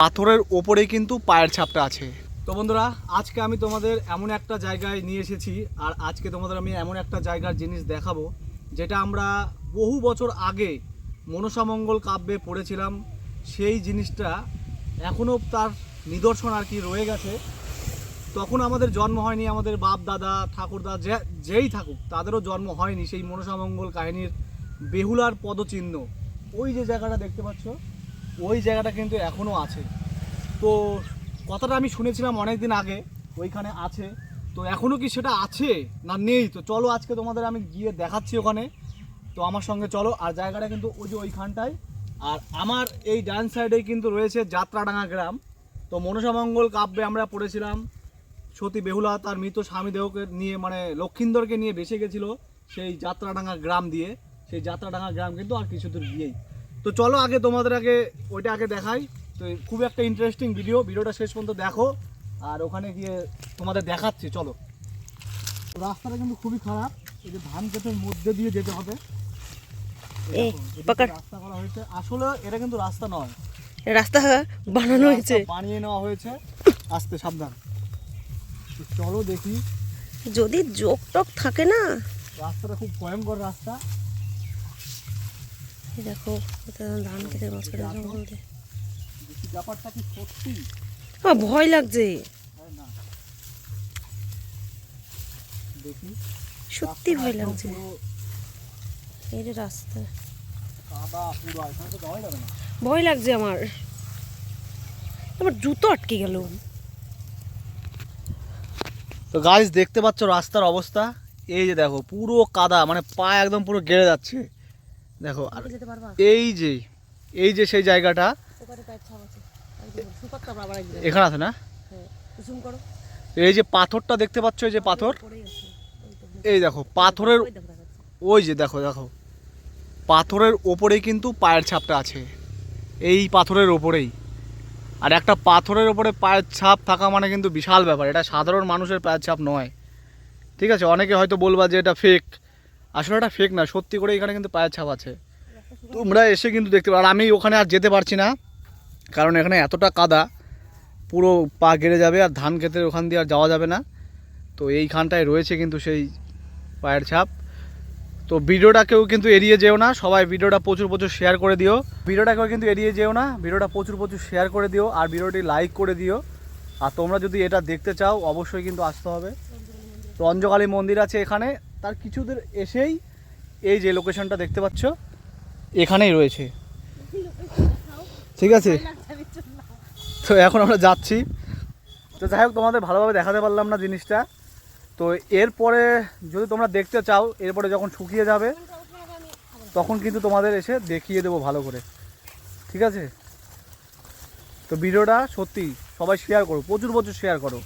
পাথরের ওপরেই কিন্তু পায়ের ছাপটা আছে। তো বন্ধুরা, আজকে আমি তোমাদের এমন একটা জায়গায় নিয়ে এসেছি, আর আজকে তোমাদের আমি এমন একটা জায়গার জিনিস দেখাবো যেটা আমরা বহু বছর আগে মনসামঙ্গল কাব্যে পড়েছিলাম। সেই জিনিসটা এখনও তার নিদর্শন আর কি রয়ে গেছে। তখন আমাদের জন্ম হয়নি, আমাদের বাপ দাদা ঠাকুরদা যেই থাকুক তাদেরও জন্ম হয়নি সেই মনসামঙ্গল কাহিনীর বেহুলার পদচিহ্ন। ওই যে জায়গাটা দেখতে পাচ্ছ, ওই জায়গাটা কিন্তু এখনও আছে। তো কথাটা আমি শুনেছিলাম অনেক দিন আগে ওইখানে আছে, তো এখনও কি সেটা আছে না নেই? তো চলো আজকে তোমাদের আমি গিয়ে দেখাচ্ছি ওখানে। তো আমার সঙ্গে চলো। আর জায়গাটা কিন্তু ওই যে ওইখানটায়, আর আমার এই ডান সাইডেই কিন্তু রয়েছে যাত্রাডাঙ্গা গ্রাম। তো মনসামঙ্গল কাব্যে আমরা পড়েছিলাম সতী বেহুলা তার মৃত স্বামীদেহকে নিয়ে, মানে লক্ষিন্দরকে নিয়ে ভেসে গেছিলো সেই যাত্রাডাঙ্গা গ্রাম দিয়ে। সেই যাত্রাডাঙ্গা গ্রাম কিন্তু আর কিছু দূর গিয়েই। তো চলো আগে তোমাদের আগে ওইটা আগে দেখাই। তো খুব একটা ইন্টারেস্টিং ভিডিওটা শেষ পর্যন্ত দেখো, আর ওখানে গিয়ে তোমাদের দেখাচ্ছি। চলো। রাস্তাটা কিন্তু খুবই খারাপ, এই যে ধান ক্ষেতের মধ্যে দিয়ে যেতে হবে। রাস্তা করা হয়েছে, আসলে এটা কিন্তু রাস্তা নয়, রাস্তা বানানো হয়েছে, বানিয়ে নেওয়া হয়েছে। আস্তে সাবধান। চলো দেখি, যদি যোগ টোক থাকে না। রাস্তাটা খুব ভয়ঙ্কর রাস্তা। দেখো ধান খেতের মাঝখানে জঙ্গল দিয়ে। ব্যাপারটা কি সত্যি? ভয় লাগছে, না দেখি, সত্যি ভয় লাগছে। এই যে রাস্তা কাদা পুরো, এখানে তো যাওয়া যাবে না। ভয় লাগছে আমার, আমার জুতো আটকে গেল। তো গাইস দেখতে পাচ্ছ রাস্তার অবস্থা, এই যে দেখো পুরো কাদা, মানে পা একদম পুরো গেড়ে যাচ্ছে। দেখো আর এই যে সেই জায়গাটা এখানে আছে না, এই যে পাথরটা দেখতে পাচ্ছ, এই যে পাথর, এই দেখো পাথরের, ওই যে দেখো দেখো পাথরের ওপরেই কিন্তু পায়ের ছাপটা আছে, এই পাথরের ওপরেই। আর একটা পাথরের ওপরে পায়ের ছাপ থাকা মানে কিন্তু বিশাল ব্যাপার, এটা সাধারণ মানুষের পায়ের ছাপ নয়। ঠিক আছে, অনেকে হয়তো বলবা যে এটা ফেক, আসলে এটা ফেক না, সত্যি করে এখানে কিন্তু পায়ের ছাপ আছে। তোমরা এসে কিন্তু দেখতে পারো। আমি ওখানে আর যেতে পারছি না, কারণ এখানে এতটা কাদা, পুরো পা গেড়ে যাবে, আর ধান ক্ষেতের ওখান দিয়ে আর যাওয়া যাবে না। তো এইখানটায় রয়েছে কিন্তু সেই পায়ের ছাপ। তো ভিডিওটাকেও কিন্তু এড়িয়ে যেও না, সবাই ভিডিওটা প্রচুর শেয়ার করে দিও। ভিডিওটাকেও কিন্তু এড়িয়ে যেও না, ভিডিওটা প্রচুর শেয়ার করে দিও, আর ভিডিওটি লাইক করে দিও। আর তোমরা যদি এটা দেখতে চাও অবশ্যই কিন্তু আসতে হবে। রঞ্জকালী মন্দির আছে এখানে, তার কিছু দূর এসেই এই যে লোকেশনটা দেখতে পাচ্ছ এখানেই রয়েছে। ঠিক আছে, তো এখন আমরা যাচ্ছি। তো যাই হোক, তোমাদের ভালোভাবে দেখাতে পারলাম না জিনিসটা। তো এরপরে যদি তোমরা দেখতে চাও, এরপরে যখন শুকিয়ে যাবে তখন কিন্তু তোমাদের এসে দেখিয়ে দেবো ভালো করে। ঠিক আছে, তো ভিডিওটা সত্যি সবাই শেয়ার করো, প্রচুর শেয়ার করো।